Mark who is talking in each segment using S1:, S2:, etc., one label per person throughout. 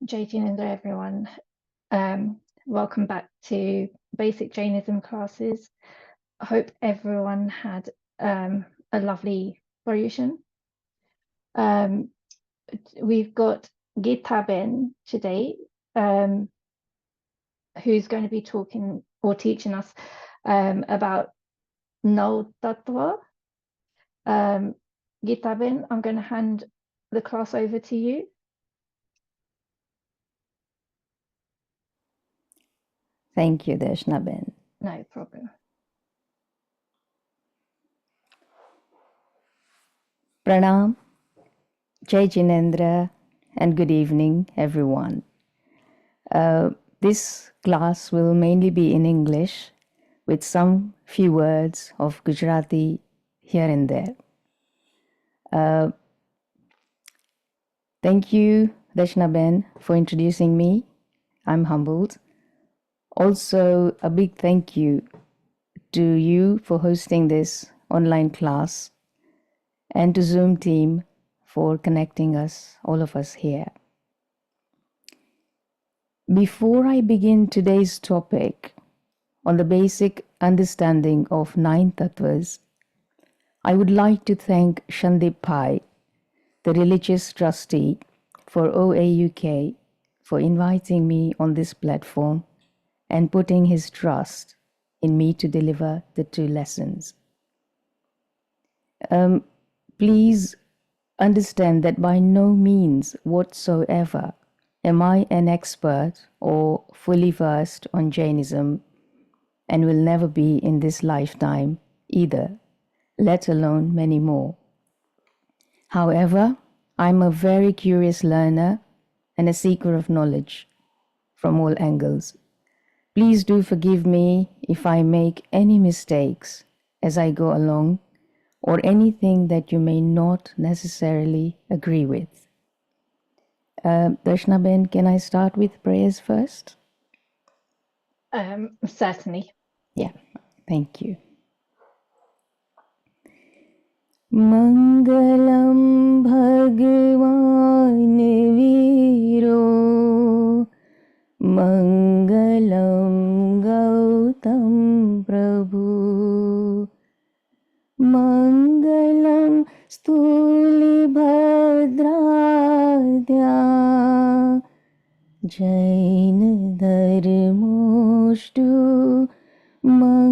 S1: Jai Jinendra, everyone. Welcome back to basic Jainism classes. I hope everyone had a lovely Paryushan. We've got Gita Ben today, who's going to be talking or teaching us about Nau Tattva. Gita Ben, I'm going to hand the class over to you.
S2: Thank you, Deshnaben.
S1: No problem.
S2: Pranam, Jai Jinendra, and good evening, everyone. This class will mainly be in English with some few words of Gujarati here and there. Thank you, Deshnaben, for introducing me. I'm humbled. Also, a big thank you to you for hosting this online class and to Zoom team for connecting us, all of us here. Before I begin today's topic on the basic understanding of 9 tattvas, I would like to thank Shandip Pai, the religious trustee for OAUK, for inviting me on this platform and putting his trust in me to deliver the 2 lessons. Please understand that by no means whatsoever am I an expert or fully versed on Jainism and will never be in this lifetime either, let alone many more. However, I'm a very curious learner and a seeker of knowledge from all angles. Please do forgive me if I make any mistakes as I go along or anything that you may not necessarily agree with. Darshnaben, can I start with prayers first?
S1: Certainly.
S2: Yeah, thank you. Mangalam Bhagavan Viro Mangalam Gautam Prabhu Mangalam Stuli Bhadradya Jain Dharmoshtu Mangalam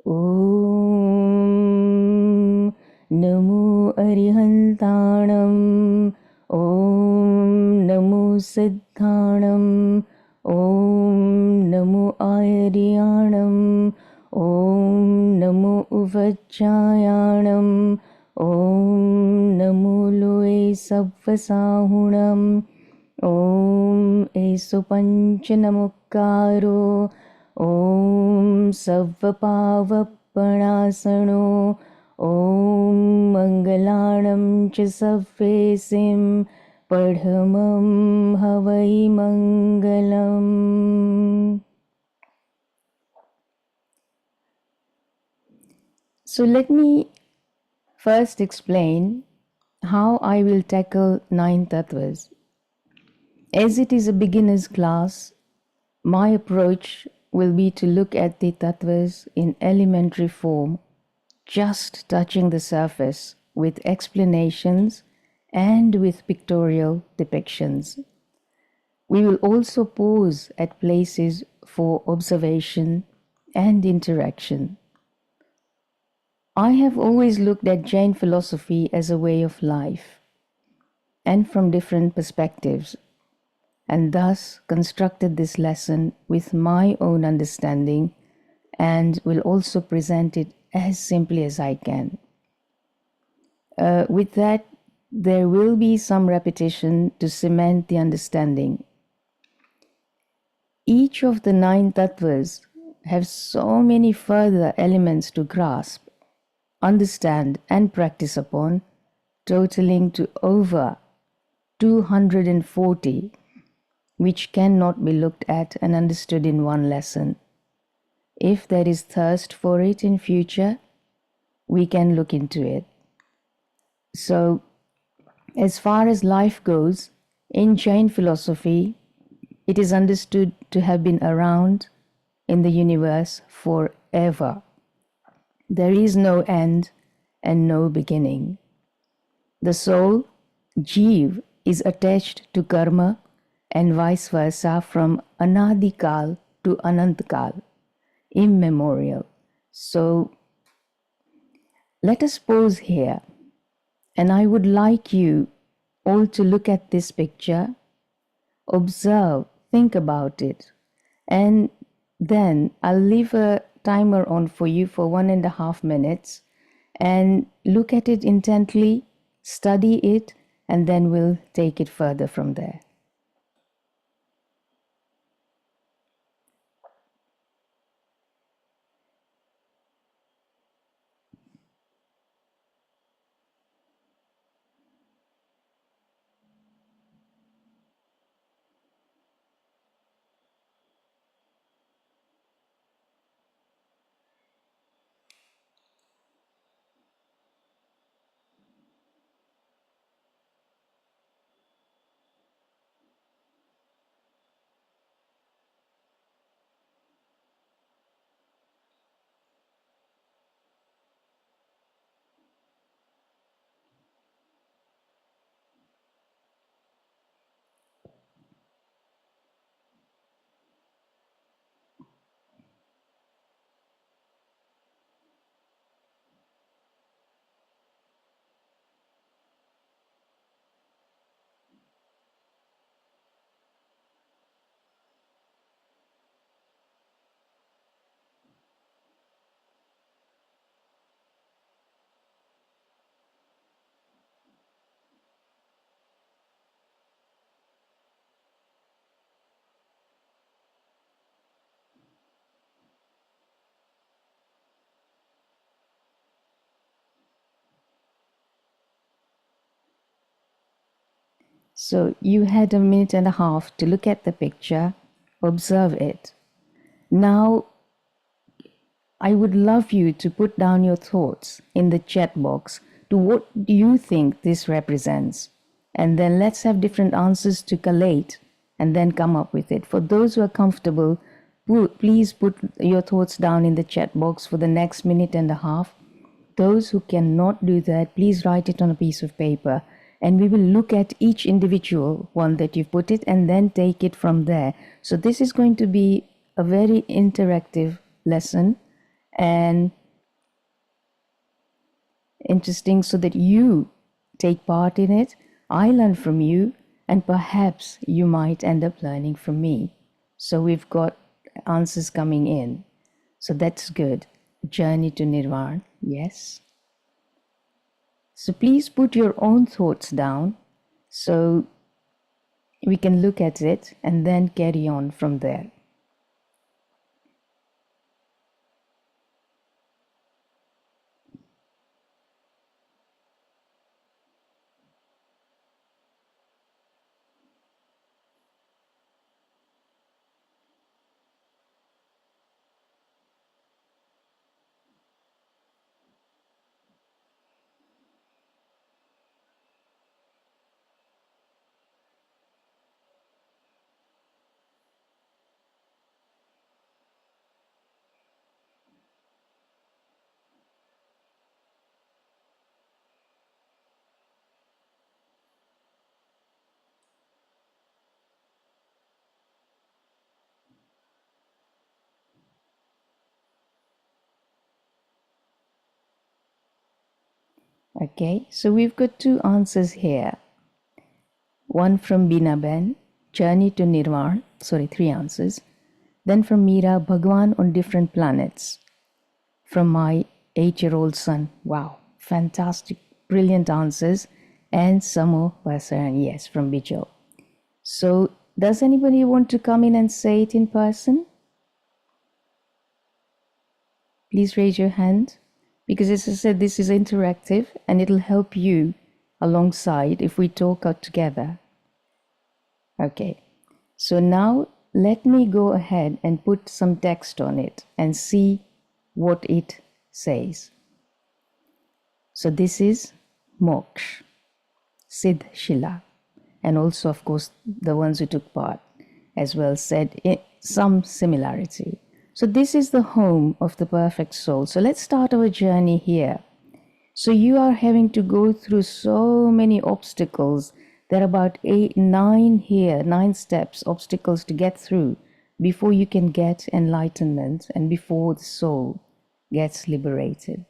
S2: Om Namo Arihantanam Om Namo Siddhanam Om Namo Ayaryanam Om Namo Uvajjayanam Om Namo Loe Sabbasahunam Om Esu Panchanamukaro Om Savvapavapanasano Om Mangalanam Cha Savvesim Padhamam Havai Mangalam. So let me first explain how I will tackle 9 tattvas. As it is a beginner's class, my approach will be to look at the tattvas in elementary form, just touching the surface with explanations and with pictorial depictions. We will also pause at places for observation and interaction. I have always looked at Jain philosophy as a way of life and from different perspectives, and thus constructed this lesson with my own understanding and will also present it as simply as I can. With that, there will be some repetition to cement the understanding. Each of the 9 tattvas have so many further elements to grasp, understand and practice upon, totaling to over 240, which cannot be looked at and understood in one lesson. If there is thirst for it in future, we can look into it. So, as far as life goes, in Jain philosophy, it is understood to have been around in the universe forever. There is no end and no beginning. The soul, Jeev, is attached to karma and vice versa from Anadikal to Anantkal, immemorial. So let us pause here, and I would like you all to look at this picture, observe, think about it, and then I'll leave a timer on for you for 1.5 minutes and look at it intently, study it, and then we'll take it further from there. So you had 1.5 minutes to look at the picture, observe it. Now, I would love you to put down your thoughts in the chat box to what do you think this represents. And then let's have different answers to collate and then come up with it. For those who are comfortable, please put your thoughts down in the chat box for the next 1.5 minutes. Those who cannot do that, please write it on a piece of paper and we will look at each individual one that you've put it and then take it from there. So this is going to be a very interactive lesson and interesting so that you take part in it. I learn from you and perhaps you might end up learning from me. So we've got answers coming in. So that's good. Journey to Nirvana, yes. So please put your own thoughts down so we can look at it and then carry on from there. Okay, so we've got two answers here. One from Bina Ben, Journey to Nirvana, sorry, three answers. Then from Meera, Bhagwan on different planets. From my 8-year-old son, wow, fantastic, brilliant answers. And Samo Vasaran, yes, from Bijal. So does anybody want to come in and say it in person? Please raise your hand. Because as I said, this is interactive and it'll help you alongside if we talk out together. Okay, so now let me go ahead and put some text on it and see what it says. So this is moksha, Siddh Shila, and also, of course, the ones who took part as well said some similarity. So, this is the home of the perfect soul. So, let's start our journey here. So, you are having to go through so many obstacles. There are about 9 steps, obstacles to get through before you can get enlightenment and before the soul gets liberated.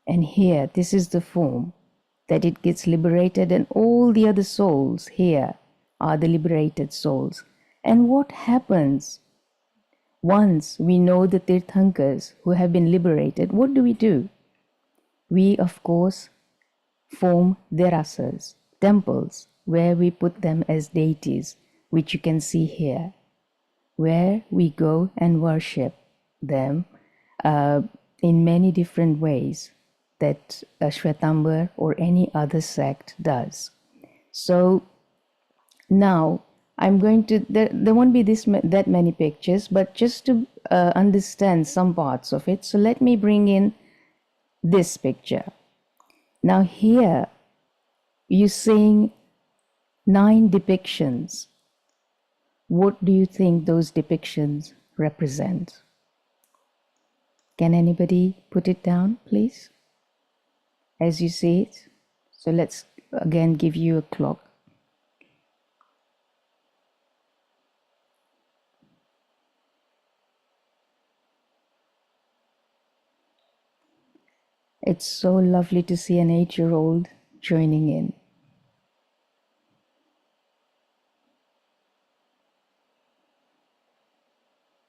S2: And here, this is the form that it gets liberated, and all the other souls here are the liberated souls. And what happens once we know the Tirthankars who have been liberated? What do? We, of course, form derasas, temples, where we put them as deities, which you can see here, where we go and worship them in many different ways that Shwetambar or any other sect does. So now I'm going to, there won't be that many pictures, but just to understand some parts of it, so let me bring in this picture. Now here you're seeing 9 depictions. What do you think those depictions represent? Can anybody put it down, please? As you see it. So let's again give you a clock. It's so lovely to see an 8-year-old joining in.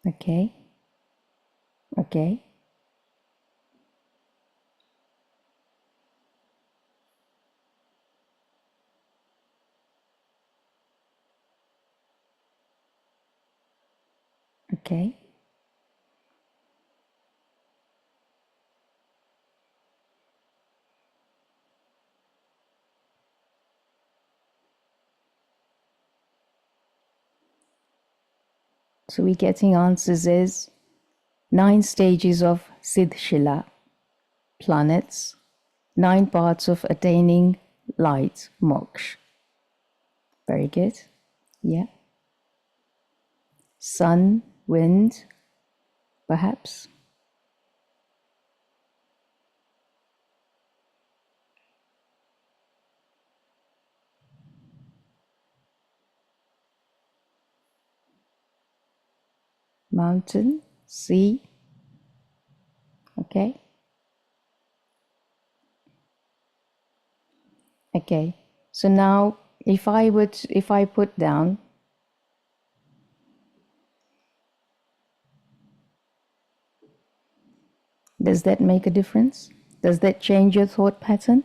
S2: Okay. Okay. Okay. So we're getting answers is 9 stages of Siddh Shila, planets, 9 parts of attaining light, moksha. Very good. Yeah. Sun, wind, perhaps. Mountain, sea. Okay. Okay. So now if I put down, does that make a difference? Does that change your thought pattern?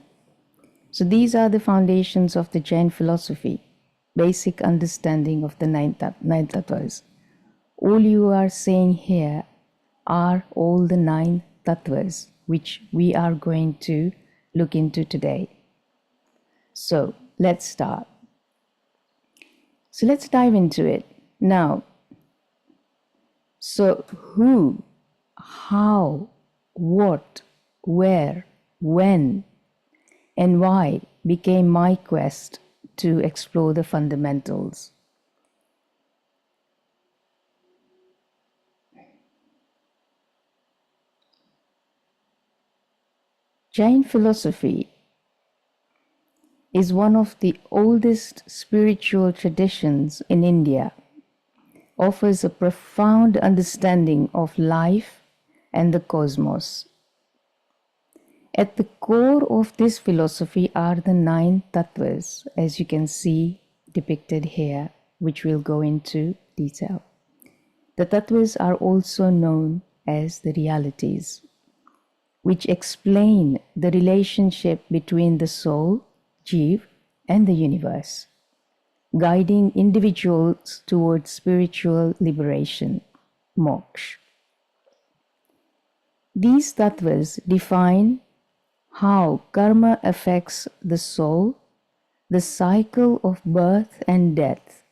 S2: So these are the foundations of the Jain philosophy, basic understanding of the nine tattvas. All you are saying here are all the 9 tattvas which we are going to look into today. So let's start. So let's dive into it. Now, so who, how, what, where, when, and why became my quest to explore the fundamentals. Jain philosophy is one of the oldest spiritual traditions in India, offers a profound understanding of life and the cosmos. At the core of this philosophy are the 9 tattvas, as you can see depicted here, which we'll go into detail. The tattvas are also known as the realities, which explain the relationship between the soul, Jeev, and the universe, guiding individuals towards spiritual liberation, moksha. These tattvas define how karma affects the soul, the cycle of birth and death,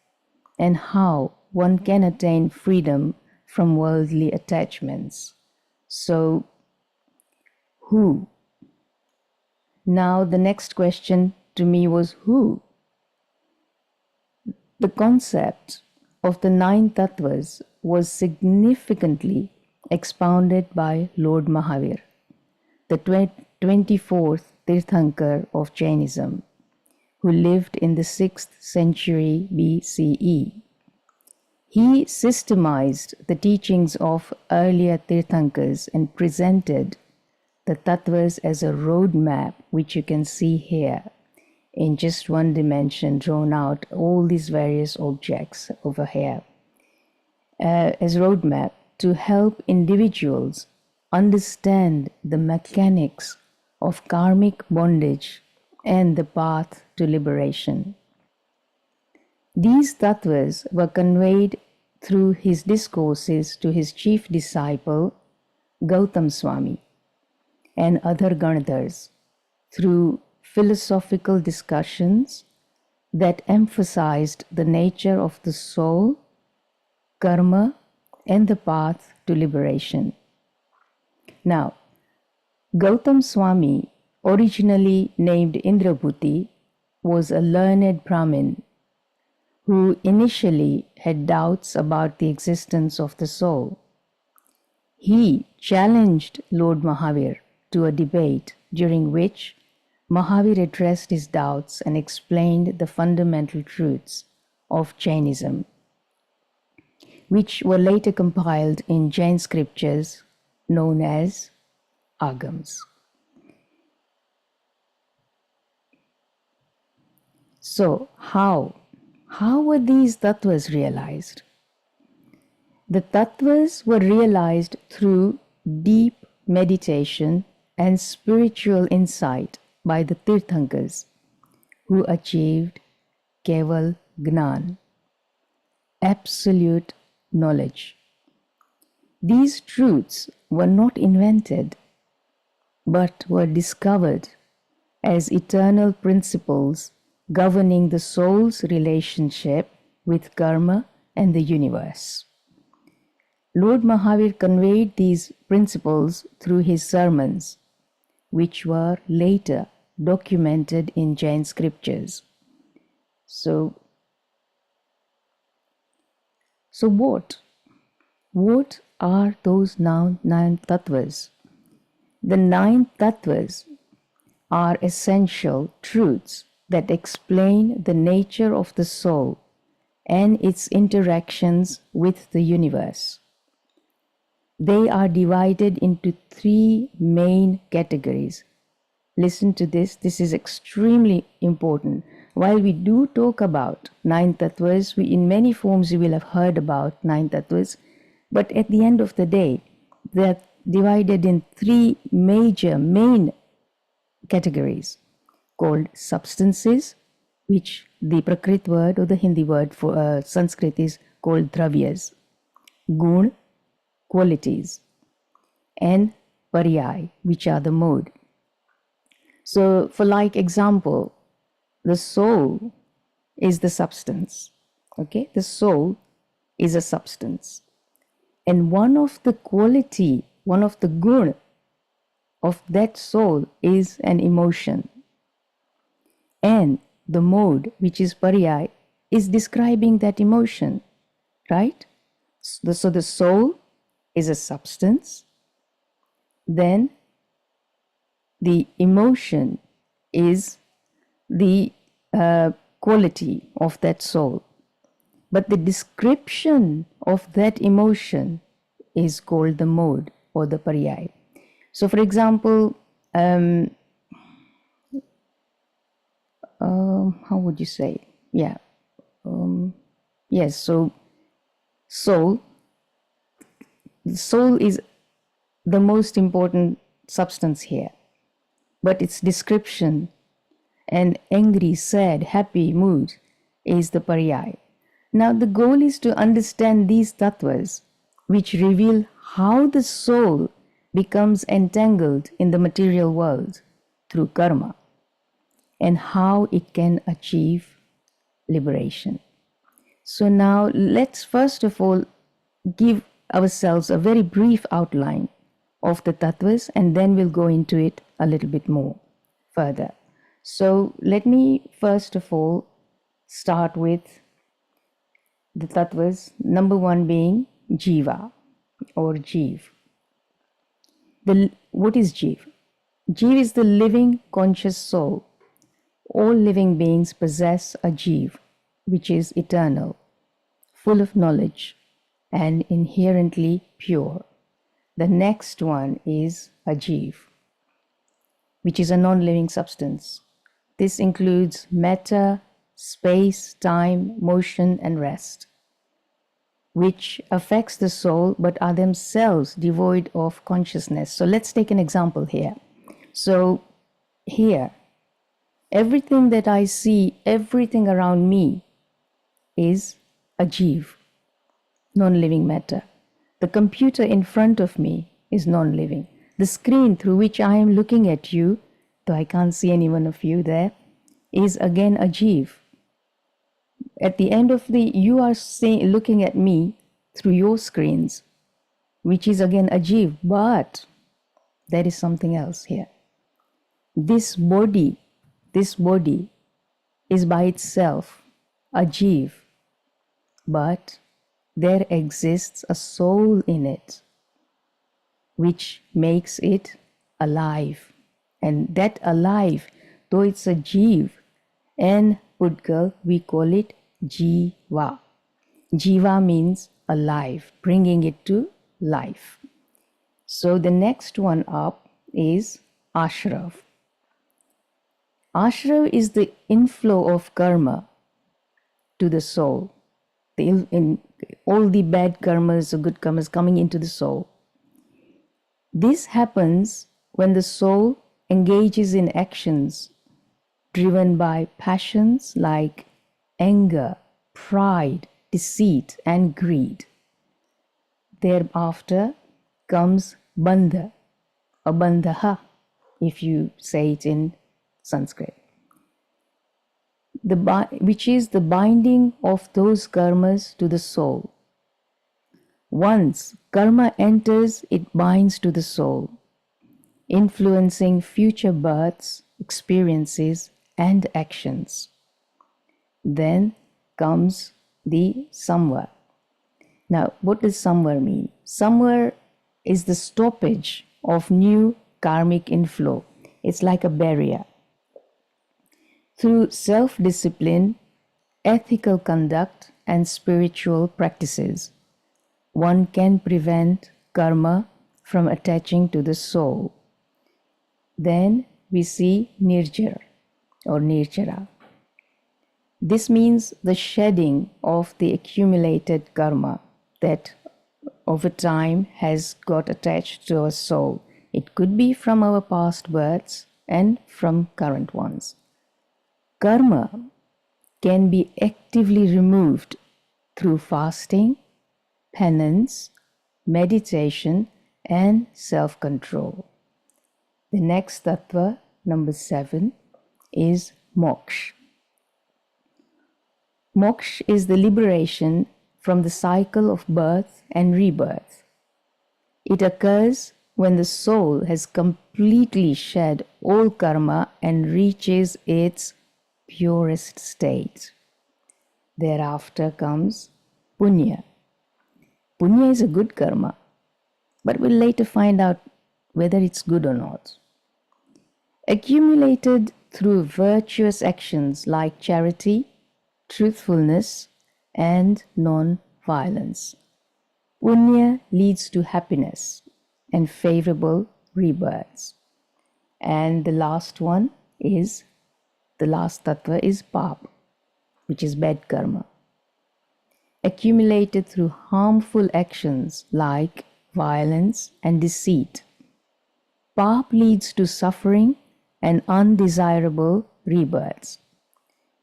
S2: and how one can attain freedom from worldly attachments. So, who? Now, the next question to me was who? The concept of the nine tattvas was significantly expounded by Lord Mahavir, the 24th Tirthankar of Jainism, who lived in the 6th century BCE. He systemized the teachings of earlier Tirthankars and presented the tattvas as a roadmap, which you can see here in just one dimension, drawn out all these various objects over here as roadmap to help individuals understand the mechanics of karmic bondage and the path to liberation. These tattvas were conveyed through his discourses to his chief disciple Gautam Swami and other Ganadhars through philosophical discussions that emphasized the nature of the soul, karma, and the path to liberation. Now, Gautam Swami, originally named Indrabhuti, was a learned Brahmin who initially had doubts about the existence of the soul. He challenged Lord Mahavir to a debate during which Mahavir addressed his doubts and explained the fundamental truths of Jainism, which were later compiled in Jain scriptures known as Agams. So, how were these tattvas realized? The tattvas were realized through deep meditation and spiritual insight by the Tirthankars, who achieved Keval Gnan, absolute knowledge. These truths were not invented, but were discovered as eternal principles governing the soul's relationship with karma and the universe. Lord Mahavir conveyed these principles through his sermons, which were later documented in Jain scriptures. So what are those nine tattvas? The nine tattvas are essential truths that explain the nature of the soul and its interactions with the universe. They are divided into three main categories. Listen to this, this is extremely important. While we do talk about nine tattvas, in many forms you will have heard about nine tattvas, but at the end of the day, they're divided in three major main categories called substances, which the Prakrit word or the Hindi word for Sanskrit is called dravyas, gun, qualities, and paryay, which are the mode. So for like example, the soul is the substance. Okay, the soul is a substance. And one of the quality, one of the gun of that soul is an emotion. And the mode, which is paryay, is describing that emotion, right? So the soul is a substance. Then the emotion is the quality of that soul. But the description of that emotion is called the mode or the paryay. So for example, how would you say? Yeah. Yes, so soul. The soul is the most important substance here. But its description and angry, sad, happy mood is the paryay. Now the goal is to understand these tattvas, which reveal how the soul becomes entangled in the material world through karma and how it can achieve liberation. So now let's first of all give ourselves a very brief outline of the tattvas, and then we'll go into it a little bit more. further. So let me first of all start with the tattvas, number one being jiva or jeev. What is jeev? Jeev is the living conscious soul. All living beings possess a jeev, which is eternal, full of knowledge, and inherently pure. The next one is a jeev, which is a non-living substance. This includes matter, space, time, motion, and rest, which affects the soul but are themselves devoid of consciousness. So let's take an example here. So here, everything that I see, everything around me is a jeev, non-living matter. The computer in front of me is non-living. The screen through which I am looking at you, though I can't see any one of you there, is again a jeev. At the end of you are looking at me through your screens, which is again a jeev, but there is something else here. This body is by itself a jeev, but there exists a soul in it, which makes it alive. And that alive, though it's a jeev and Pudgal, we call it jiva. Jiva means alive, bringing it to life. So the next one up is ashrav. Ashrav is the inflow of karma to the soul. All the bad karmas or good karmas coming into the soul. This happens when the soul engages in actions driven by passions like anger, pride, deceit, and greed. Thereafter comes bandha, or bandha, if you say it in Sanskrit, which is the binding of those karmas to the soul. Once karma enters, it binds to the soul, influencing future births, experiences, and actions. Then comes the samvar. Now, what does samvar mean? Samvar is the stoppage of new karmic inflow. It's like a barrier. Through self-discipline, ethical conduct, and spiritual practices, one can prevent karma from attaching to the soul. Then we see nirjara or nirjara. This means the shedding of the accumulated karma that over time has got attached to our soul. It could be from our past births and from current ones. Karma can be actively removed through fasting, penance, meditation, and self-control. The next tattva, number 7, is moksha. Moksha is the liberation from the cycle of birth and rebirth. It occurs when the soul has completely shed all karma and reaches its purest state. Thereafter comes punya. Punya is a good karma, but we'll later find out whether it's good or not. Accumulated through virtuous actions like charity, truthfulness, and non-violence. Punya leads to happiness and favorable rebirths. And the last tattva is pap, which is bad karma. Accumulated through harmful actions like violence and deceit. Pap leads to suffering and undesirable rebirths.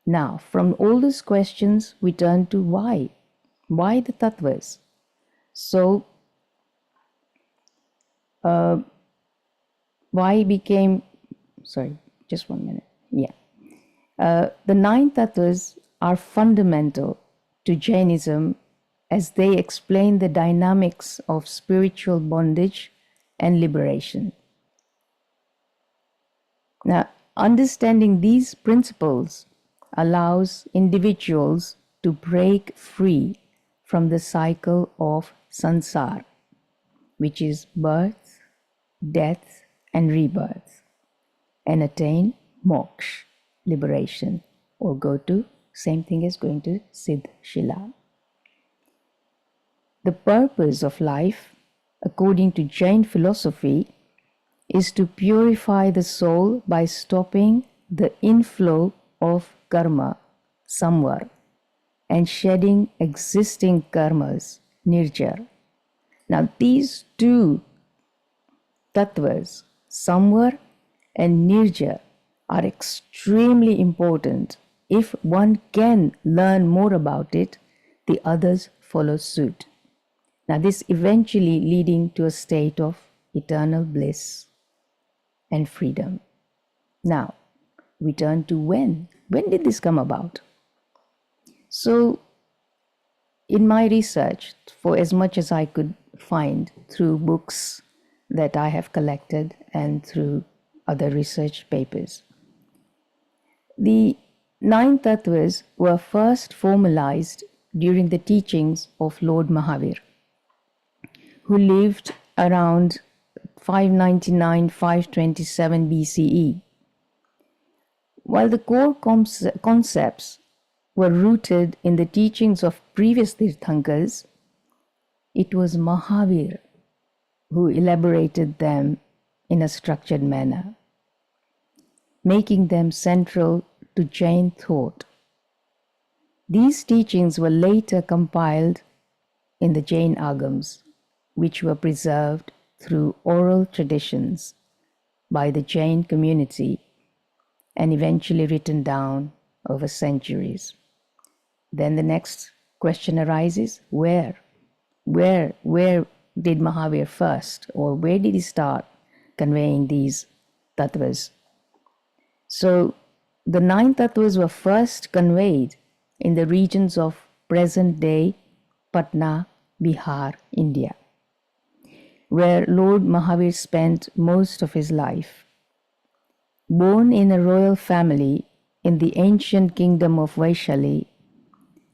S2: Now, from all these questions, we turn to why. Why the tattvas? So, why became, sorry, just 1 minute. Yeah. The 9 tattvas are fundamental to Jainism as they explain the dynamics of spiritual bondage and liberation. Now, understanding these principles allows individuals to break free from the cycle of sansar, which is birth, death, and rebirth, and attain moksha, liberation, or go to, same thing as going to Siddh Shila. The purpose of life, according to Jain philosophy, is to purify the soul by stopping the inflow of karma, samvar, and shedding existing karmas, nirjar. Now, these two tattvas, samvar and nirjar, are extremely important. If one can learn more about it, the others follow suit. Now, this eventually leading to a state of eternal bliss and freedom. Now, we turn to when. When did this come about? So, in my research, for as much as I could find through books that I have collected and through other research papers, the 9 tattvas were first formalized during the teachings of Lord Mahavir, who lived around 599-527 BCE. While the core concepts were rooted in the teachings of previous Tirthankars, it was Mahavir who elaborated them in a structured manner, making them central to Jain thought. These teachings were later compiled in the Jain Agams, which were preserved through oral traditions by the Jain community and eventually written down over centuries. Then the next question arises, where? Where did Mahavir first, or where did he start conveying these tattvas? So the 9 tattvas were first conveyed in the regions of present-day Patna, Bihar, India, where Lord Mahavir spent most of his life. Born in a royal family in the ancient kingdom of Vaishali,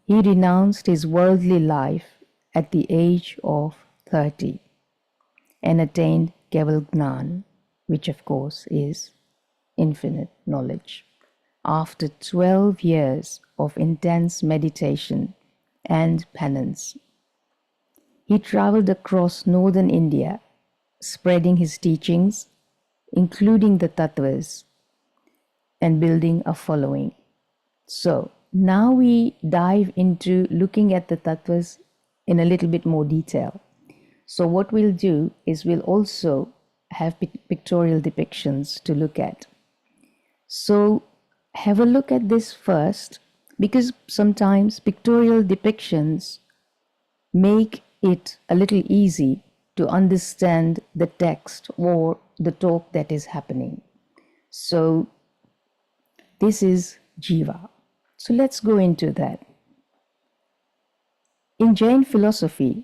S2: he renounced his worldly life at the age of 30 and attained Keval Gnan, which of course is infinite knowledge, after 12 years of intense meditation and penance. He traveled across northern India, spreading his teachings, including the tattvas, and building a following. So now we dive into looking at the tattvas in a little bit more detail. So what we'll do is we'll also have pictorial depictions to look at. So have a look at this first, because sometimes pictorial depictions make it a little easy to understand the text or the talk that is happening. So this is Jiva. So let's go into that. In Jain philosophy,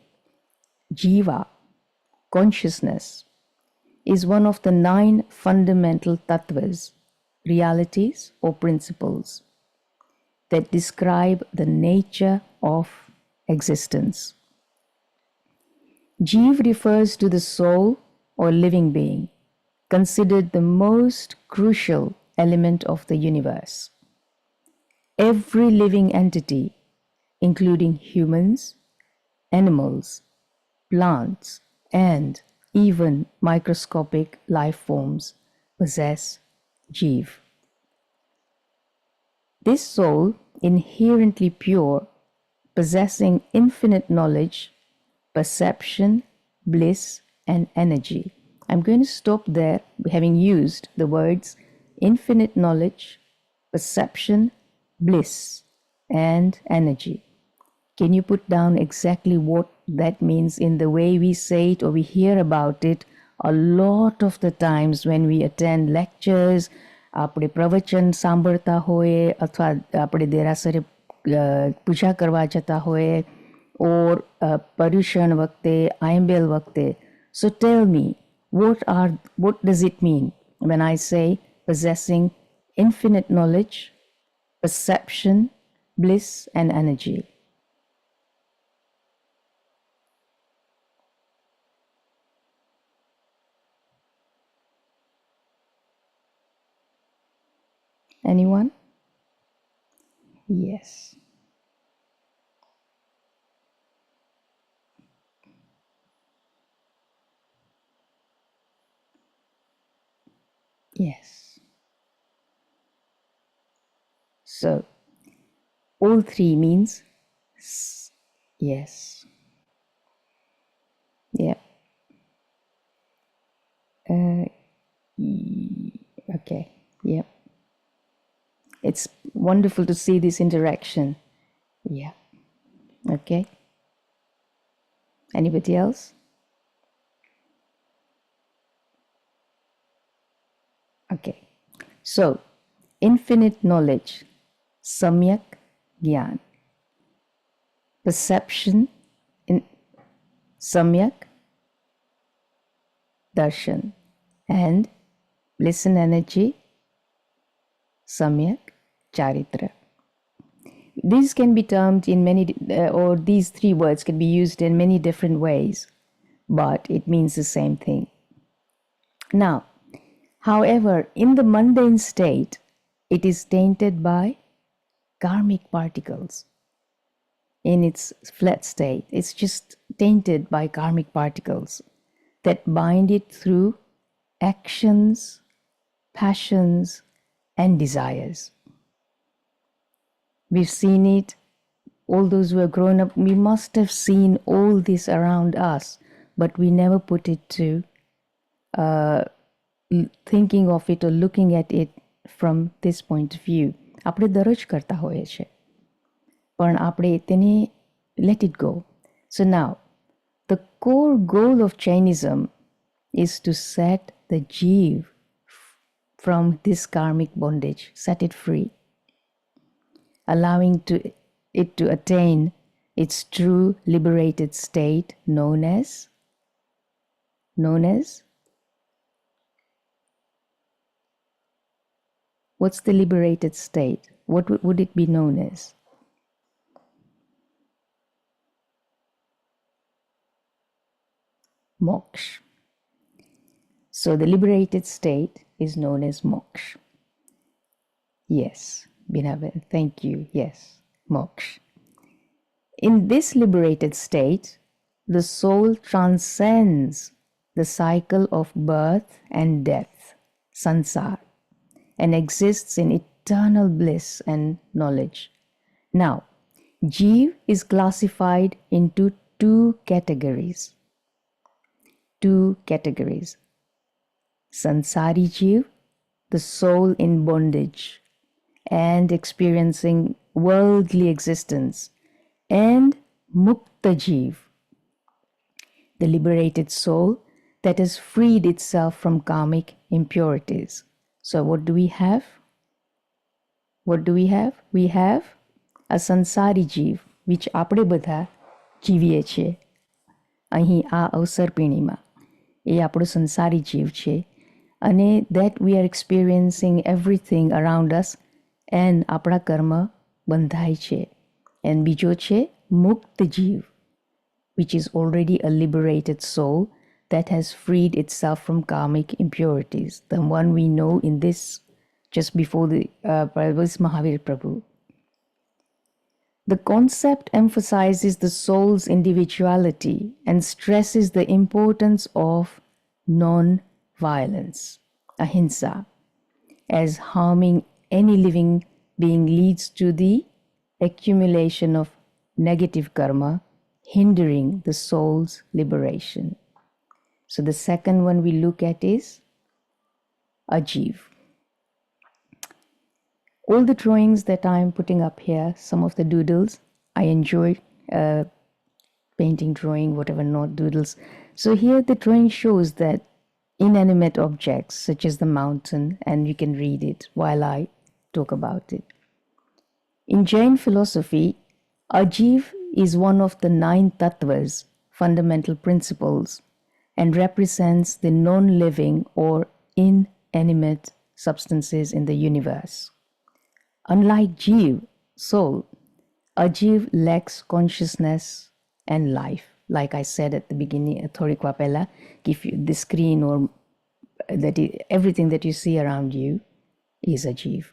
S2: Jiva, consciousness, is one of the 9 fundamental tattvas, realities or principles, that describe the nature of existence. Jeev refers to the soul or living being, considered the most crucial element of the universe. Every living entity, including humans, animals, plants, and even microscopic life forms, possess Jeev. This soul, inherently pure, possessing infinite knowledge, perception, bliss, and energy. I'm going to stop there, having used the words infinite knowledge, perception, bliss, and energy. Can you put down exactly what that means in the way we say it or we hear about it a lot of the times when we attend lectures, આપણે પ્રવચન સાંભળતા હોઈએ અથવા આપણે દેરાસરે પૂજા કરવા જતા હોઈએ or Paryushan વખતે આયંબેલ વખતે. So tell me, what does it mean when I say possessing infinite knowledge, perception, bliss, and energy. Anyone? Yes. Yes. So, all three means yes. Yeah. Okay. Yeah. It's wonderful to see this interaction. Yeah. Okay. Anybody else? Okay. So, infinite knowledge, samyak gyan. Perception, in samyak darshan. And bliss and energy, samyak charitra. These can be termed in many, or these three words can be used in many different ways, but it means the same thing. Now, however, in the mundane state, it is tainted by karmic particles. In its flat state, it's just tainted by karmic particles that bind it through actions, passions, and desires. We've seen it, all those who have grown up, we must have seen all this around us, but we never put it to thinking of it or looking at it from this point of view. આપણે દરરોજ કરતા હોઈએ છીએ પણ આપણે તેને let it go. So now, the core goal of Jainism is to set the jeev from this karmic bondage, set it free, allowing it to attain its true liberated state known as what's the liberated state? What would it be known as? Moksha. So the liberated state is known as moksha. Yes, Binavan, thank you. Yes, moksha. In this liberated state, the soul transcends the cycle of birth and death, sansar, and exists in eternal bliss and knowledge. Now, jeev is classified into two categories. Sansari jeev, the soul in bondage and experiencing worldly existence, and mukta jeev, the liberated soul that has freed itself from karmic impurities. So what do we have? We have a sansari jeev, which આપણે બધા જીવીએ છીએ. અહીં આ અવસર પીણીમાં એ આપણો સંસારી જીવ છે અને that we are experiencing everything around us and આપણા કર્મ બંધાય છે. And બીજો છે મુક્ત જીવ, which is already a liberated soul that has freed itself from karmic impurities, the one we know in this just before the Mahavir Prabhu. The concept emphasizes the soul's individuality and stresses the importance of non-violence, ahimsa, as harming any living being leads to the accumulation of negative karma, hindering the soul's liberation. So the second one we look at is ajiv. All the drawings that I'm putting up here, some of the doodles, I enjoy painting, drawing, whatever, not doodles. So here the drawing shows that inanimate objects such as the mountain, and you can read it while I talk about it. In Jain philosophy, ajiv is one of the 9 tattvas, fundamental principles, and represents the non-living or inanimate substances in the universe. Unlike Jeev, soul, a Jeev lacks consciousness and life. Like I said at the beginning, Thorikwa Pela, if you, the screen or everything that you see around you is a Jeev.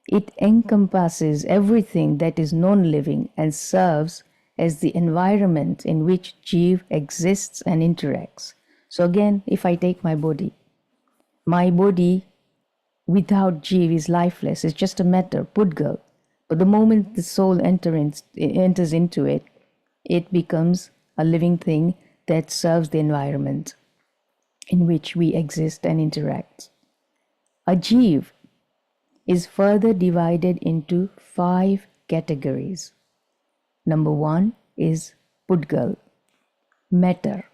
S2: It encompasses everything that is non-living and serves as the environment in which Jeev exists and interacts. So again, if I take my body without Jeev is lifeless. It's just a matter, Pudgal. But the moment the soul enters into it, it becomes a living thing that serves the environment in which we exist and interact. A Jeev is further divided into 5 categories. Number 1 is Pudgal, matter,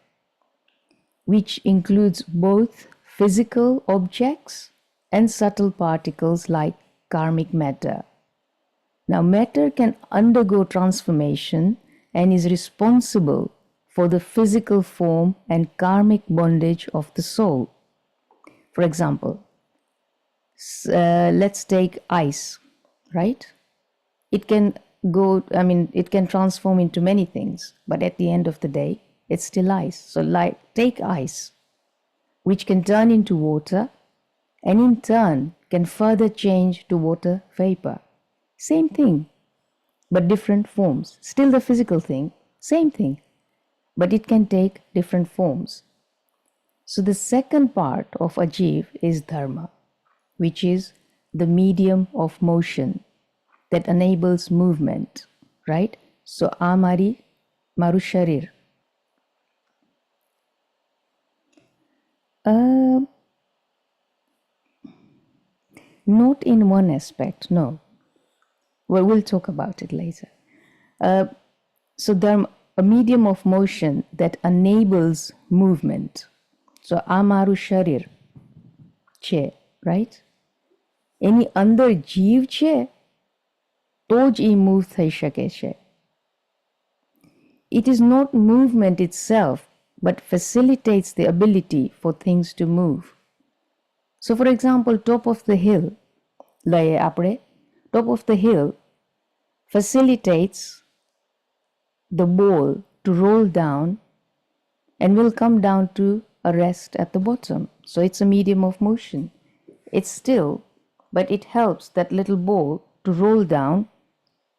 S2: which includes both physical objects and subtle particles like karmic matter. Now, matter can undergo transformation and is responsible for the physical form and karmic bondage of the soul. For example, let's take ice, right? It can it can transform into many things, but at the end of the day, it's still ice. So, like, take ice, which can turn into water, and in turn can further change to water vapor. Same thing, but different forms. Still the physical thing, same thing, but it can take different forms. So the second part of a Jeev is dharma, which is the medium of motion that enables movement, right? So maru sharir. Not in one aspect, no. Well, we'll talk about it later. So there a medium of motion that enables movement. So amaru sharir che, right? Any અંદર જીવ છે તો જ એ move થઈ શકે છે. It is not movement itself, but facilitates the ability for things to move. So for example, top of the hill, top of the hill facilitates the ball to roll down and will come down to a rest at the bottom. So it's a medium of motion. It's still, but it helps that little ball to roll down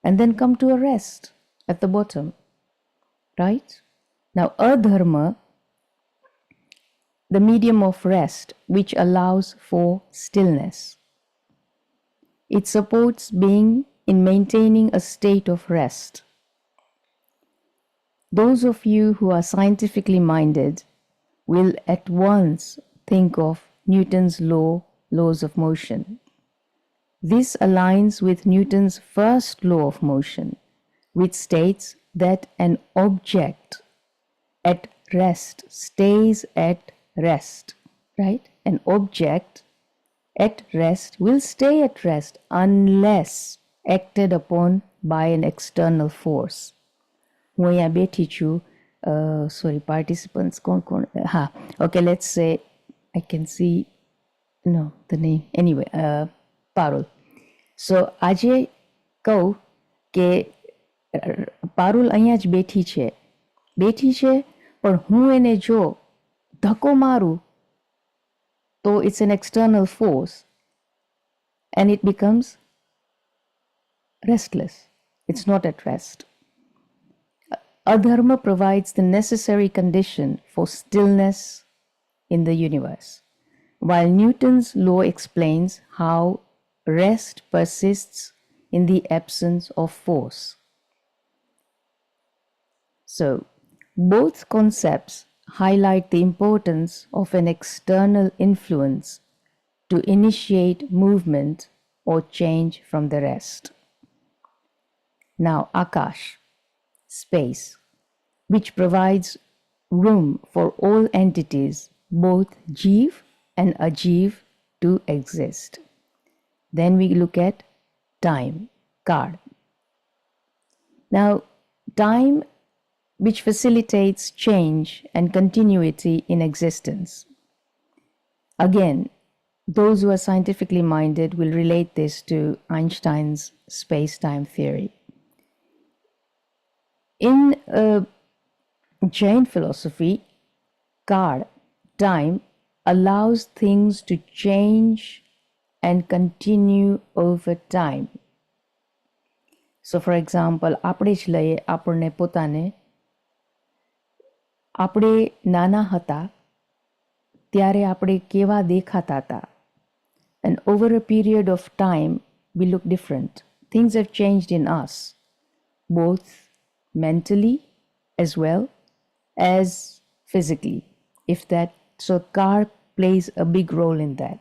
S2: and then come to a rest at the bottom, right? Now, adharma, the medium of rest, which allows for stillness. It supports being in maintaining a state of rest. Those of you who are scientifically minded will at once think of Newton's laws of motion. This aligns with Newton's first law of motion, which states that an object at rest stays at rest, right? An object at rest will stay at rest unless acted upon by an external force. હું અહીંયા બેઠી છું, sorry, participants, okay, let's say, I can see, no, the name, anyway, Parul. So, આજે કહું કે પારુલ અહીંયા જ બેઠી છે, પણ હું એને જો ધક્કો મારું તો it's an external force and it becomes restless. It's not at rest. Adharma provides the necessary condition for stillness in the universe, while Newton's law explains how rest persists in the absence of force. So, both concepts highlight the importance of an external influence to initiate movement or change from the rest. Now, Akash, space, which provides room for all entities, both Jeev and Ajeev, to exist. Then we look at time, Kal. Now, time, which facilitates change and continuity in existence. Again, Those who are scientifically minded will relate this to Einstein's space-time theory. In Jain philosophy, Kal, time, allows things to change and continue over time. So, for example, આપણે જ લઈએ આપણને પોતાને આપણે નાના હતા ત્યારે આપણે કેવા દેખાતા હતા. And over a period of time, we look different. Things have changed in us, both mentally as well as physically. So car plays a big role in that.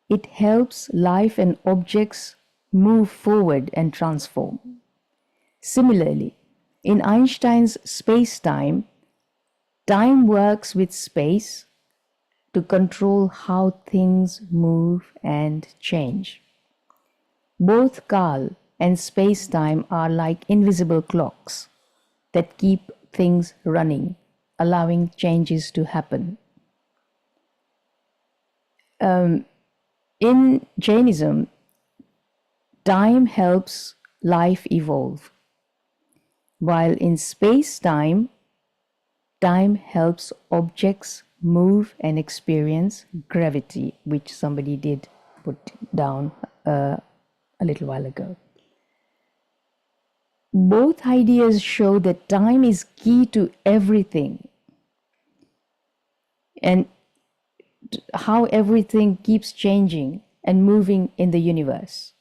S2: It helps life and objects move forward and transform. Similarly, in Einstein's space-time, time works with space to control how things move and change. Both Kal and space-time are like invisible clocks that keep things running, allowing changes to happen. In Jainism, time helps life evolve, while in space-time, time helps objects move and experience gravity, which somebody did put down a little while ago. Both ideas show that time is key to everything and how everything keeps changing and moving in the universe.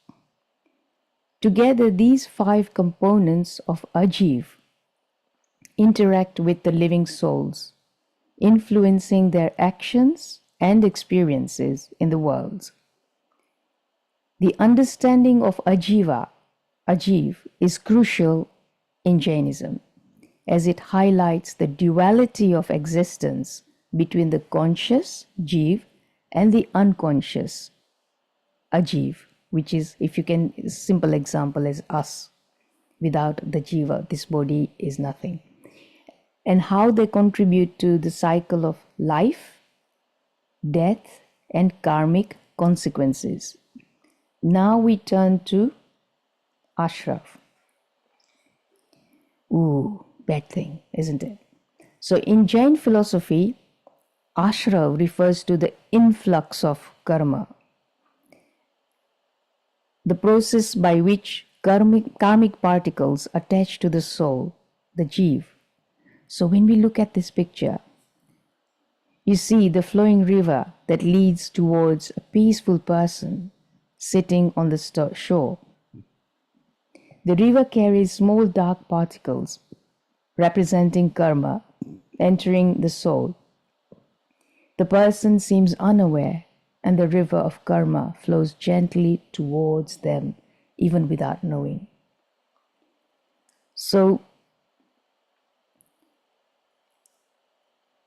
S2: Together, these 5 components of Ajiv interact with the living souls, influencing their actions and experiences in the world. The understanding of Ajiv, is crucial in Jainism, as it highlights the duality of existence between the conscious, Jiv, and the unconscious, Ajiv, which is, if you can, a simple example is us. Without the Jiva, this body is nothing. And how they contribute to the cycle of life, death, and karmic consequences. Now we turn to Ashraf. Ooh, bad thing, isn't it? So in Jain philosophy, Ashraf refers to the influx of karma, the process by which karmic particles attach to the soul, the Jiv. So when we look at this picture, you see the flowing river that leads towards a peaceful person sitting on the shore. The river carries small dark particles representing karma entering the soul. The person seems unaware, and the river of karma flows gently towards them even without knowing. So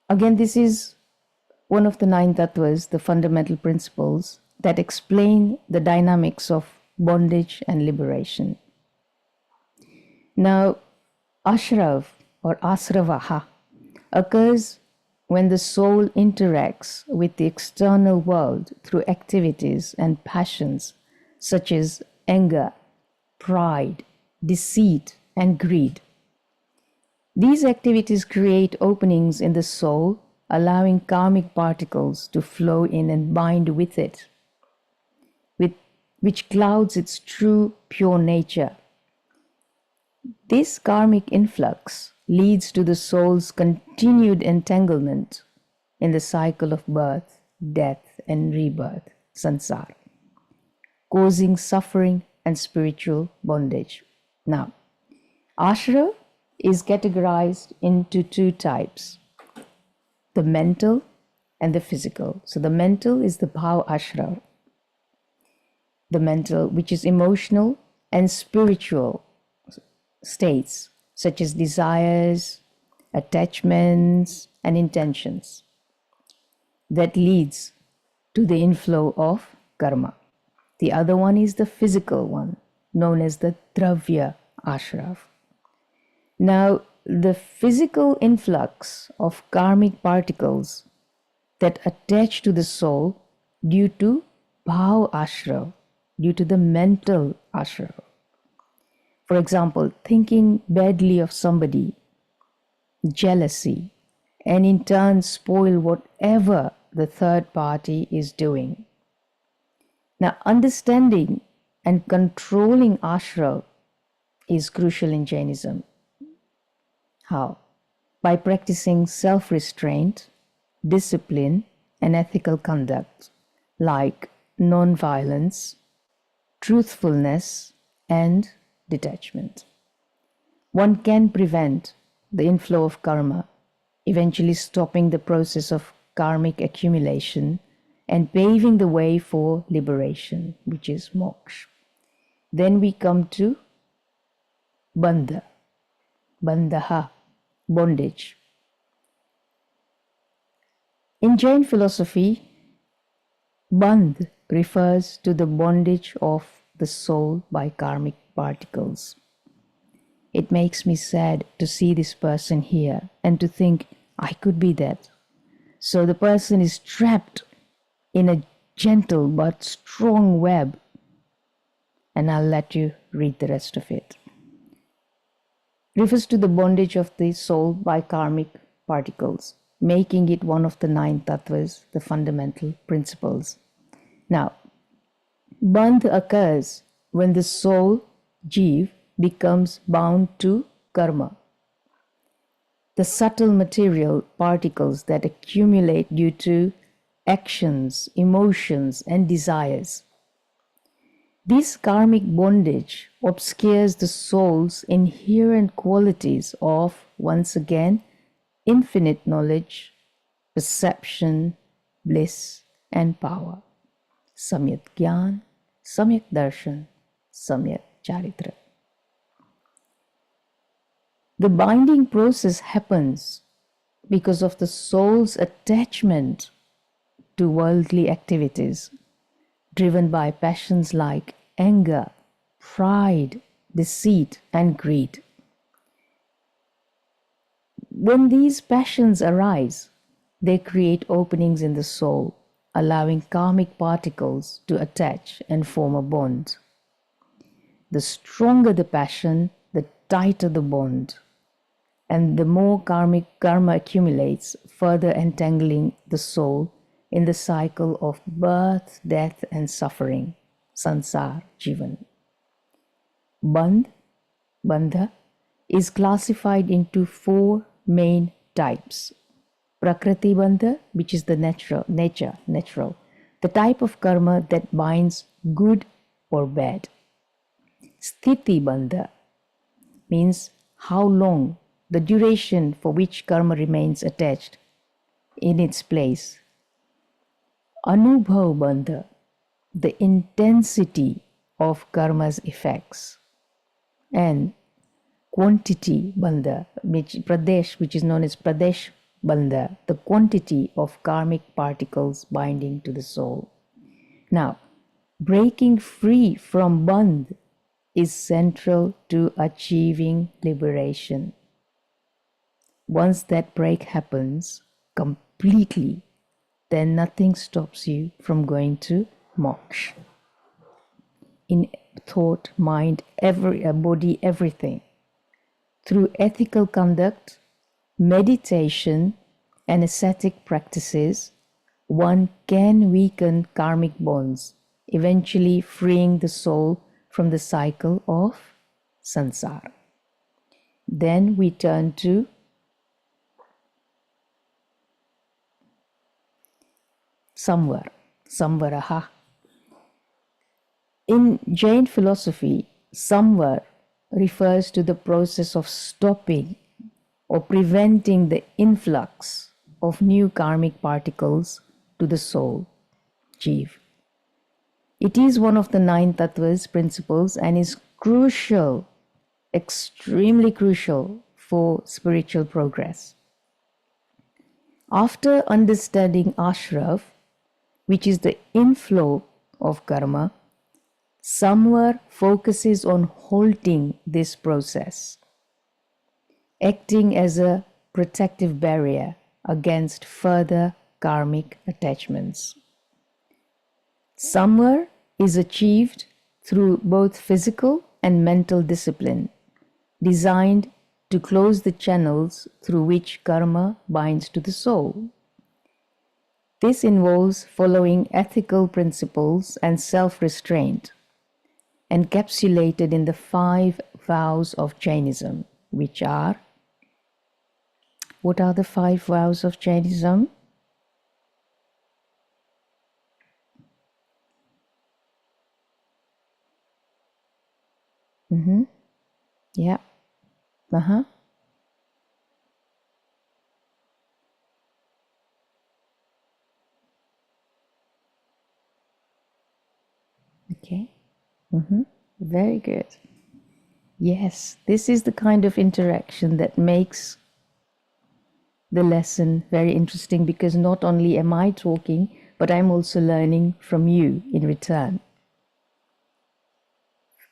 S2: again, this is one of the 9 tattvas, the fundamental principles that explain the dynamics of bondage and liberation. Now, Ashrav or Asravaha occurs when the soul interacts with the external world through activities and passions such as anger, pride, deceit, and greed. These activities create openings in the soul, allowing karmic particles to flow in and bind with it, which clouds its true, pure nature. This karmic influx leads to the soul's continued entanglement in the cycle of birth, death, and rebirth, sansar, causing suffering and spiritual bondage. Now, ashra is categorized into 2 types, the mental and the physical. So the mental is the bhav ashra, the mental, which is emotional and spiritual states such as desires, attachments, and intentions that leads to the inflow of karma. The other one is the physical one, known as the dravya ashraf. Now, the physical influx of karmic particles that attach to the soul due to bhav ashra, due to the mental ashra. For example, thinking badly of somebody, jealousy, and in turn spoil whatever the third party is doing. Now, understanding and controlling ashra is crucial in Jainism. How? By practicing self restraint, discipline, and ethical conduct like non-violence, truthfulness, and detachment. One can prevent the inflow of karma, eventually stopping the process of karmic accumulation and paving the way for liberation, which is moksha. Then we come to bandha, bandha, bondage. In Jain philosophy, bandh refers to the bondage of the soul by karmic particles. It makes me sad to see this person here and to think I could be that. So the person is trapped in a gentle but strong web. And I'll let you read the rest of it. Refers to the bondage of the soul by karmic particles, making it one of the 9 tattvas, the fundamental principles. Now, bandh occurs when the soul, jiv, becomes bound to karma, the subtle material particles that accumulate due to actions, emotions, and desires. This karmic bondage obscures the soul's inherent qualities of, once again, infinite knowledge, perception, bliss, and power. Samyak Gyan, Samyak Darshan, Samyak Charitra. The binding process happens because of the soul's attachment to worldly activities, driven by passions like anger, pride, deceit, and greed. When these passions arise, they create openings in the soul, allowing karmic particles to attach and form a bond. The stronger the passion, the tighter the bond, and the more karmic karma accumulates, further entangling the soul in the cycle of birth, death, and suffering, sansar, jivan. Bandha, is classified into 4 main types. Prakriti bandha, which is the natural, the type of karma that binds good or bad. Sthiti bandha means how long, the duration for which karma remains attached in its place. Anubhav bandha, the intensity of karma's effects. And quantity bandha, which is known as pradesh bandha, the quantity of karmic particles binding to the soul. Now, breaking free from bandh is central to achieving liberation. Once that break happens completely, then nothing stops you from going to moksha. In thought, mind, body, everything. Through ethical conduct, meditation, and ascetic practices, one can weaken karmic bonds, eventually freeing the soul from the cycle of sansara. Then we turn to samvaraha. In Jain philosophy, samvar refers to the process of stopping or preventing the influx of new karmic particles to the soul, jiv. It is one of the 9 tattvas principles and is crucial, extremely crucial for spiritual progress. After understanding ashrav, which is the inflow of karma, samvar focuses on halting this process, acting as a protective barrier against further karmic attachments. Samvar is achieved through both physical and mental discipline, designed to close the channels through which karma binds to the soul. This involves following ethical principles and self-restraint, encapsulated in the 5 vows of Jainism, which are, what are the 5 vows of Jainism? Yeah. Okay. Very good. Yes, this is the kind of interaction that makes the lesson very interesting, because not only am I talking, but I'm also learning from you in return.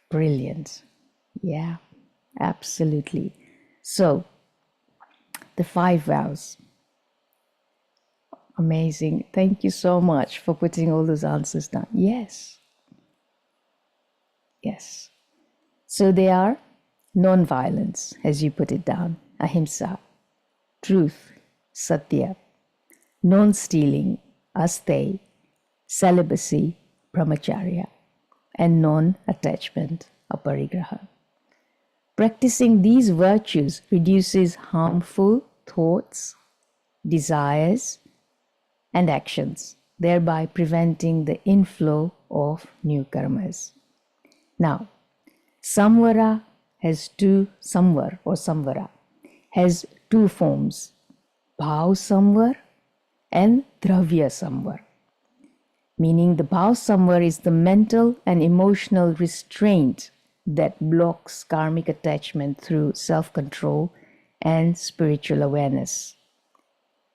S2: Brilliant. Yeah, absolutely. So, the 5 vows. Amazing. Thank you so much for putting all those answers down. Yes. Yes. So they are non-violence, as you put it down, ahimsa, truth, satya, non-stealing, asteya, celibacy, brahmacharya, and non-attachment, aparigraha. Practicing these virtues reduces harmful thoughts, desires, and actions, thereby preventing the inflow of new karmas. Now, samvara has two, samvar or samvara has two forms, bhav samvar and dravya samvar. Meaning the bhav samvar is the mental and emotional restraint that blocks karmic attachment through self-control and spiritual awareness.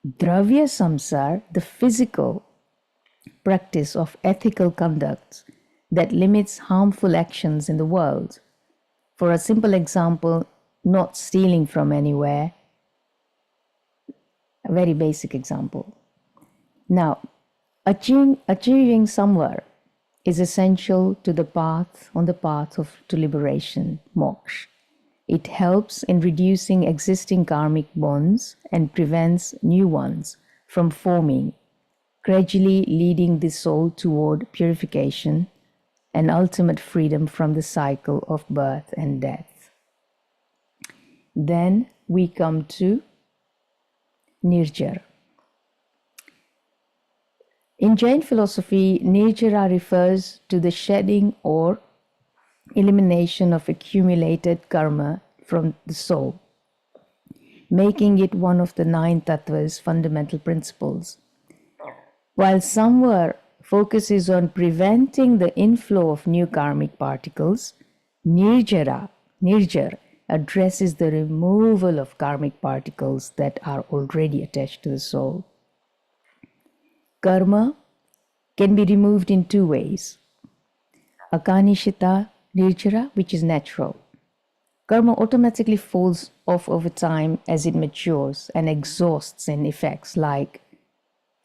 S2: Dravya samsar, the physical practice of ethical conduct that limits harmful actions in the world. For a simple example, not stealing from anywhere, a very basic example. Now, achieving samvar is essential to the path to liberation, moksha. It helps in reducing existing karmic bonds and prevents new ones from forming, gradually leading the soul toward purification and ultimate freedom from the cycle of birth and death. Then we come to nirjar. In Jain philosophy, nirjara refers to the shedding or elimination of accumulated karma from the soul, making it one of the 9 tattvas' fundamental principles. While samvar focuses on preventing the inflow of new karmic particles, nirjar addresses the removal of karmic particles that are already attached to the soul. Karma can be removed in 2 ways. Akanishita nirjara, which is natural. Karma automatically falls off over time as it matures and exhausts in effects like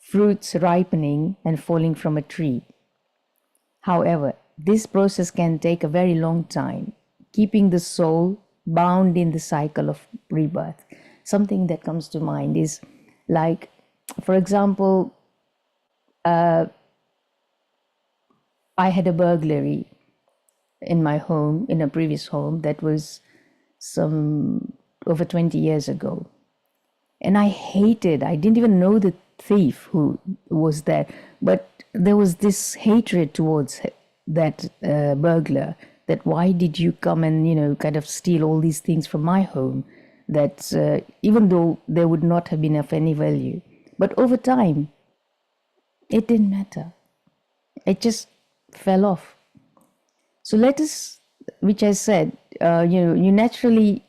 S2: fruits ripening and falling from a tree. However, this process can take a very long time, keeping the soul bound in the cycle of rebirth. Something that comes to mind is like, for example, I had a burglary in my home, in a previous home that was some over 20 years ago. And I didn't even know the thief who was there, but there was this hatred towards that burglar, that why did you come and, kind of steal all these things from my home, that even though they would not have been of any value. But over time, it didn't matter. It just fell off. So let us, which I said, you naturally,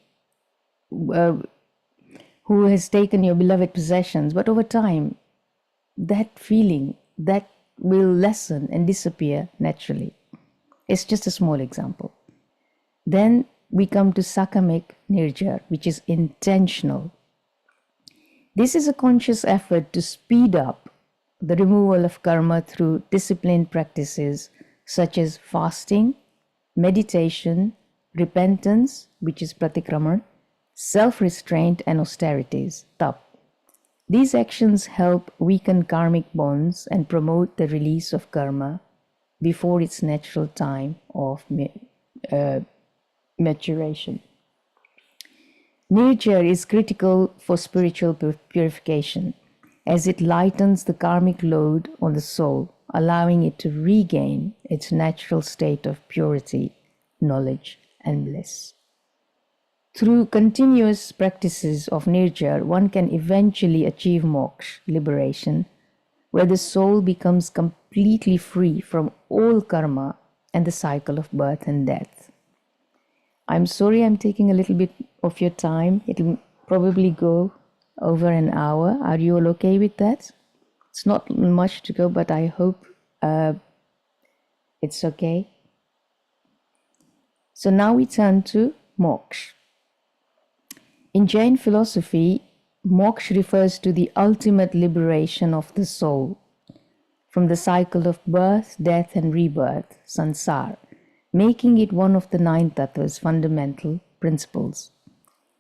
S2: who has taken your beloved possessions, but over time, that feeling, that will lessen and disappear naturally. It's just a small example. Then we come to sakamik nirjar, which is intentional. This is a conscious effort to speed up the removal of karma through disciplined practices such as fasting, meditation, repentance, which is pratikraman, self-restraint and austerities, tap. These actions help weaken karmic bonds and promote the release of karma before its natural time of maturation. Nirjar is critical for spiritual purification as it lightens the karmic load on the soul, allowing it to regain its natural state of purity, knowledge, and bliss. Through continuous practices of nirjar, one can eventually achieve moksha, liberation, where the soul becomes completely free from all karma and the cycle of birth and death. I'm sorry I'm taking a little bit of your time. It'll probably go over an hour. Are you all okay with that? It's not much to go, but I hope it's okay. So now we turn to moksha. In Jain philosophy, moksha refers to the ultimate liberation of the soul from the cycle of birth, death, and rebirth, sansar, making it one of the 9 tattvas' fundamental principles.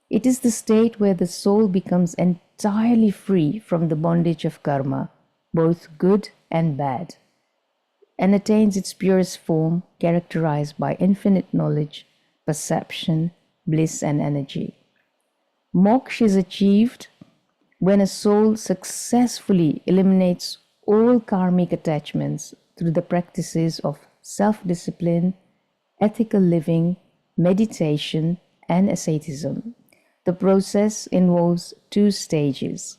S2: It is the state where the soul becomes entirely free from the bondage of karma, both good and bad, and attains its purest form, characterized by infinite knowledge, perception, bliss, and energy. Moksha is achieved when a soul successfully eliminates all karmic attachments through the practices of self-discipline, ethical living, meditation, and asceticism. The process involves 2 stages.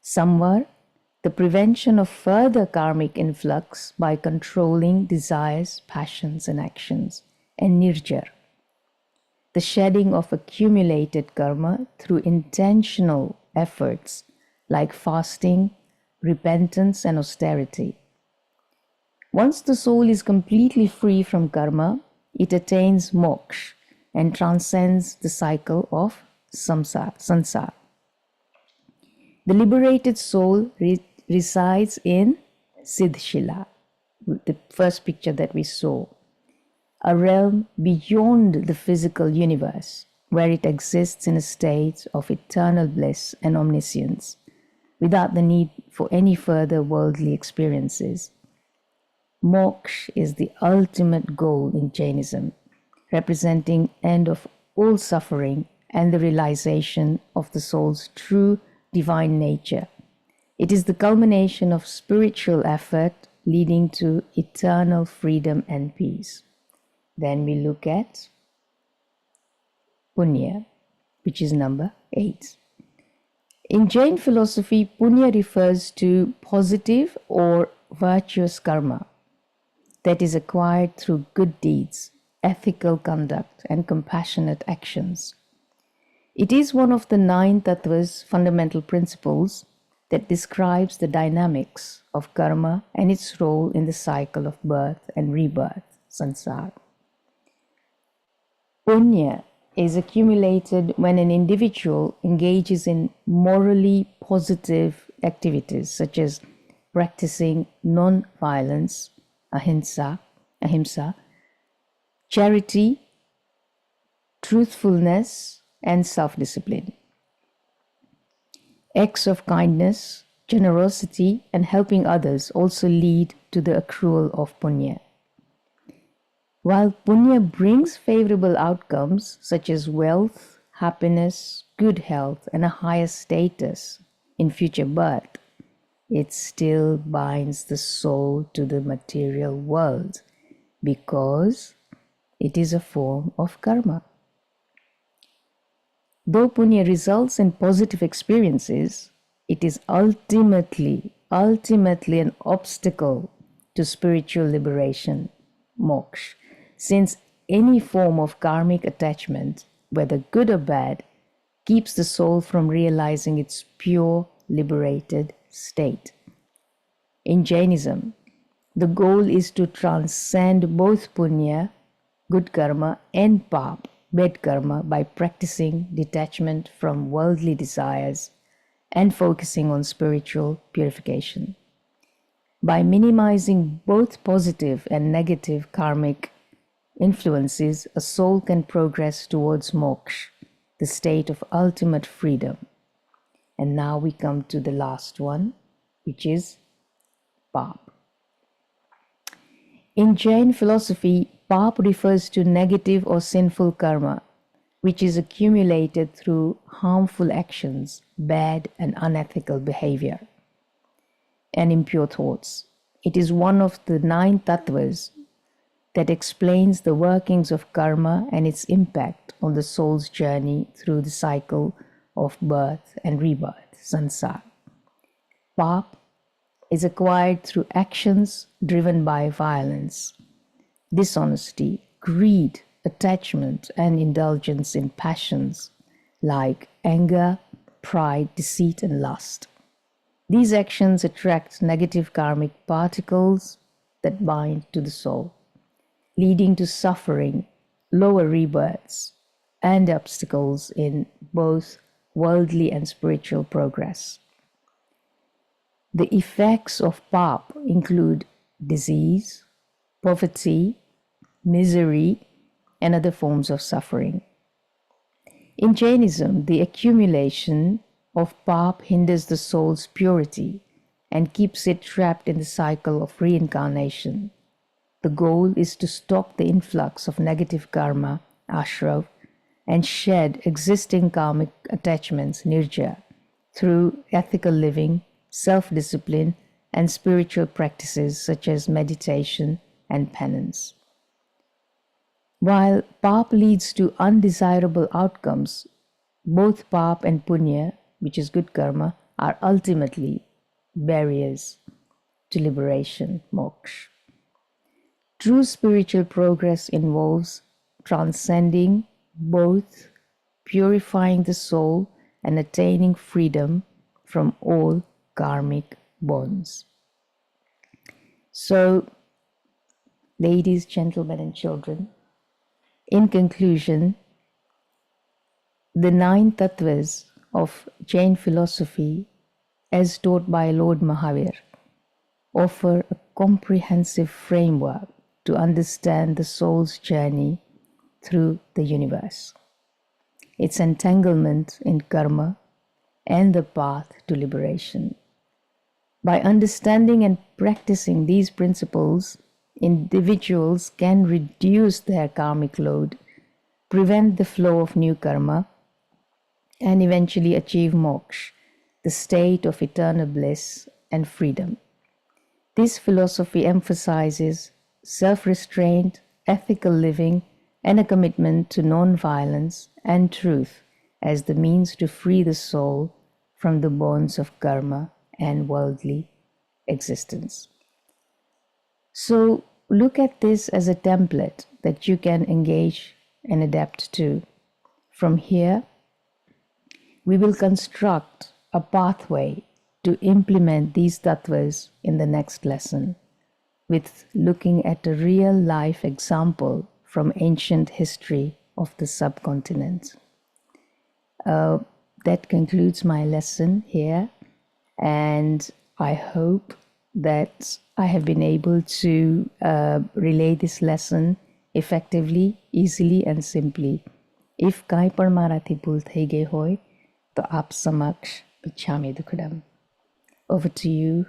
S2: Samvar, the prevention of further karmic influx by controlling desires, passions, and actions, and nirjar, the shedding of accumulated karma through intentional efforts like fasting, repentance, and austerity. Once the soul is completely free from karma, it attains moksha and transcends the cycle of sansar. The liberated soul resides in Siddhshila, the first picture that we saw, a realm beyond the physical universe, where it exists in a state of eternal bliss and omniscience, without the need for any further worldly experiences. Moksha is the ultimate goal in Jainism, representing end of all suffering and the realization of the soul's true divine nature. It is the culmination of spiritual effort leading to eternal freedom and peace. Then we look at punya, which is number 8. In Jain philosophy, punya refers to positive or virtuous karma that is acquired through good deeds, ethical conduct, and compassionate actions. It is one of the 9 tattvas' fundamental principles that describes the dynamics of karma and its role in the cycle of birth and rebirth, sansar. Punya is accumulated when an individual engages in morally positive activities such as practicing non-violence, ahimsa, charity, truthfulness, and self-discipline. Acts of kindness, generosity, and helping others also lead to the accrual of punya. While punya brings favorable outcomes such as wealth, happiness, good health, and a higher status in future birth, it still binds the soul to the material world because it is a form of karma. Though punya results in positive experiences, it is ultimately an obstacle to spiritual liberation, moksha, since any form of karmic attachment, whether good or bad, keeps the soul from realizing its pure, liberated state. In Jainism, the goal is to transcend both punya, good karma, and pap, bad karma, by practicing detachment from worldly desires and focusing on spiritual purification. By minimizing both positive and negative karmic influences, a soul can progress towards moksha, the state of ultimate freedom. And now we come to the last one, which is pap. In Jain philosophy, pap refers to negative or sinful karma, which is accumulated through harmful actions, bad and unethical behavior, and impure thoughts. It is one of the 9 tattvas that explains the workings of karma and its impact on the soul's journey through the cycle of birth and rebirth, sansar. Pap is acquired through actions driven by violence, dishonesty, greed, attachment, and indulgence in passions like anger, pride, deceit, and lust. These actions attract negative karmic particles that bind to the soul, leading to suffering, lower rebirths, and obstacles in both worldly and spiritual progress. The effects of pap include disease, poverty, misery, and other forms of suffering. In Jainism, the accumulation of pap hinders the soul's purity and keeps it trapped in the cycle of reincarnation. The goal is to stop the influx of negative karma, ashrav, and shed existing karmic attachments, nirja, through ethical living, self-discipline, and spiritual practices such as meditation and penance. While pap leads to undesirable outcomes, both pap and punya, which is good karma, are ultimately barriers to liberation, moksha. True spiritual progress involves transcending both, purifying the soul, and attaining freedom from all karmic bonds. So, ladies, gentlemen, and children, in conclusion, the 9 tattvas of Jain philosophy, as taught by Lord Mahavir, offer a comprehensive framework to understand the soul's journey through the universe, its entanglement in karma, and the path to liberation. By understanding and practicing these principles, individuals can reduce their karmic load, prevent the flow of new karma, and eventually achieve moksha, the state of eternal bliss and freedom. This philosophy emphasizes self-restraint, ethical living, and a commitment to non-violence and truth as the means to free the soul from the bonds of karma and worldly existence. So look at this as a template that you can engage and adapt to. From here, we will construct a pathway to implement these tattvas in the next lesson, with looking at a real life example from ancient history of the subcontinent. That concludes my lesson here, and I hope that I have been able to relay this lesson effectively, easily, and simply. If kai par marathi bhul thai gayi hoy, to aap samaksh pichhami dukhdam. Over to you,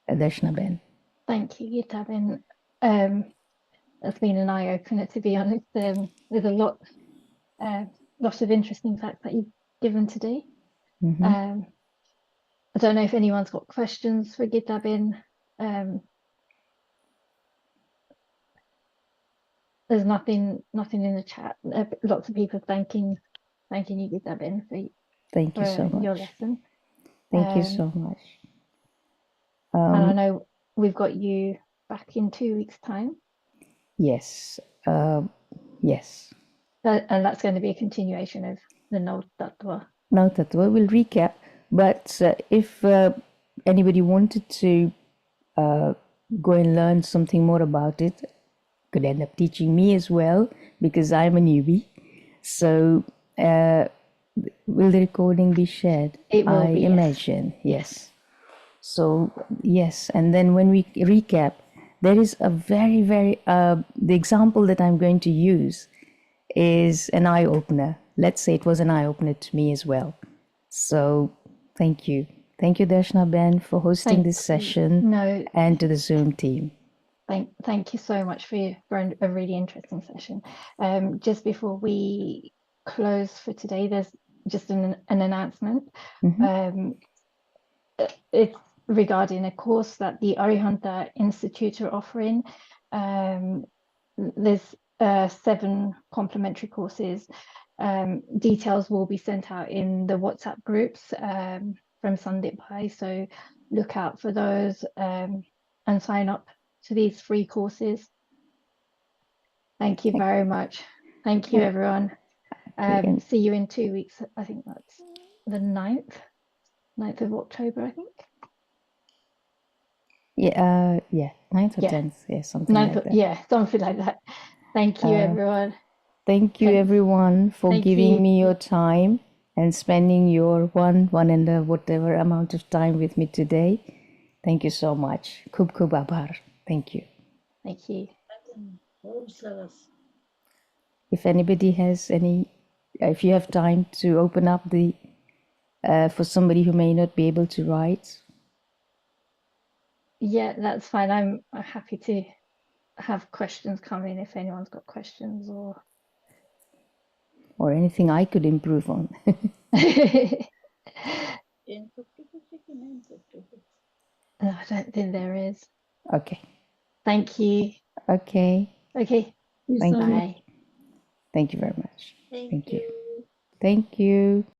S2: Darshana Ben.
S1: Thank you, Gitabin. That's been an eye-opener, to be honest. There's a lot of interesting facts that you've given today. I don't know if anyone's got questions for Gitabin. There's nothing in the chat. Lots of people thanking you, Gitabin,
S2: Thank you so much.
S1: Your lesson.
S2: Thank you so much.
S1: And I know we've got you back in 2 weeks' time.
S2: Yes. Yes.
S1: And that's going to be a continuation of the Nau Tattva.
S2: Nau Tattva. We'll recap. But if anybody wanted to go and learn something more about it, could end up teaching me as well, because I'm a newbie. So will the recording be shared?
S1: It will
S2: I
S1: be,
S2: imagine, yes. So, yes, and then when we recap, there is a very, the example that I'm going to use is an eye opener. Let's say it was an eye opener to me as well. So, thank you. Thank you, Darshana Ben, for hosting
S1: Thank
S2: this
S1: you.
S2: session,
S1: No,
S2: and to the Zoom team.
S1: thank you so much for a really interesting session. Just before we close for today, there's just an announcement. It's regarding a course that the Arihanta Institute are offering. There's 7 complimentary courses. Details will be sent out in the WhatsApp groups from Sandip Bhai, so look out for those and sign up to these free courses. Thank you very much. Thank you, everyone.
S2: Okay,
S1: See you in 2 weeks. I think that's the 9th of October, I think.
S2: yeah, 9th or
S1: Yeah.
S2: 10th, yeah, something like that.
S1: Yeah, something like that. Thank you, everyone.
S2: Thank you,
S1: Thanks.
S2: everyone, for
S1: Thank
S2: giving
S1: you.
S2: me your time and spending your one and a whatever amount of time with me today. Thank you so much. Khub khub aabhar. Thank you.
S1: Thank you.
S2: If anybody has any, if you have time to open up the, for somebody who may not be able to write.
S1: Yeah, that's fine. I'm happy to have questions come in if anyone's got questions or
S2: anything I could improve on.
S1: No, I don't think there is.
S2: Okay.
S1: Thank you.
S2: Okay.
S1: Okay.
S2: Thank you.
S1: Bye.
S2: Thank you very much. Thank you. Thank you.